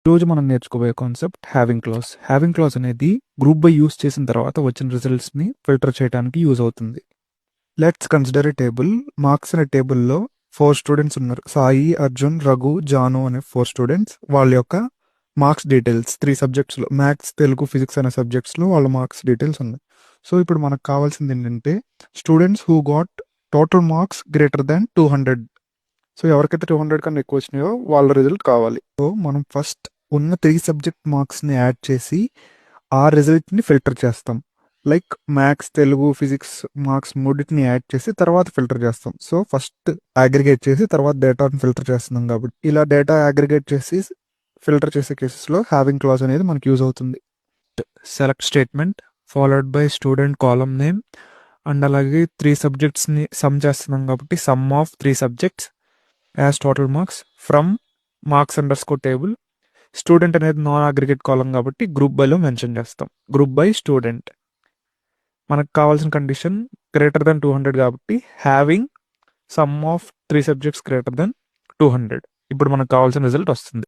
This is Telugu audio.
రోజు మనం నేర్చుకోబోయే concept having clause. Having clause అనేది గ్రూప్ బై యూస్ చేసిన తర్వాత వచ్చిన రిజల్ట్స్ని ఫిల్టర్ చేయడానికి యూజ్ అవుతుంది. Let's consider a table. Marks అనే టేబుల్లో 4 స్టూడెంట్స్ ఉన్నారు. సాయి, అర్జున్, రఘు, జాను అనే 4 స్టూడెంట్స్. వాళ్ళ యొక్క మార్క్స్ డీటెయిల్స్ 3 సబ్జెక్ట్స్లో, మ్యాథ్స్, తెలుగు, ఫిజిక్స్ అనే సబ్జెక్ట్స్లో వాళ్ళ మార్క్స్ డీటెయిల్స్ ఉన్నాయి. సో ఇప్పుడు మనకు కావాల్సింది ఏంటంటే students who got total marks greater than 200. So ఎవరికైతే 200 కన్నా ఎక్కువ వచ్చినాయో వాళ్ళ రిజల్ట్ కావాలి. సో మనం ఫస్ట్ ఉన్న 3 సబ్జెక్ట్ మార్క్స్ని యాడ్ చేసి ఆ రిజల్ట్ని ఫిల్టర్ చేస్తాం. Like maths, Telugu, physics marks మూడింటిని యాడ్ చేసి తర్వాత ఫిల్టర్ చేస్తాం. సో ఫస్ట్ అగ్రిగేట్ చేసి తర్వాత డేటాని ఫిల్టర్ చేస్తున్నాం కాబట్టి ఇలా డేటా అగ్రిగేట్ చేసి ఫిల్టర్ చేసే కేసెస్లో హ్యావింగ్ క్లాజ్ అనేది మనకి యూజ్ అవుతుంది. Select statement followed by student column name and అలాగే 3 సబ్జెక్ట్స్ని సమ్ చేస్తున్నాం కాబట్టి some of 3 subjects as total marks from marks under score table. Student అనేది నాన్ అగ్రిగేట్ కాలం కాబట్టి గ్రూప్ బైలో మెన్షన్ చేస్తాం. Group by student. మనకు కావాల్సిన కండిషన్ గ్రేటర్ దెన్ 200 కాబట్టి having some of 3 subjects greater than 200. ఇప్పుడు మనకు కావాల్సిన రిజల్ట్ వస్తుంది.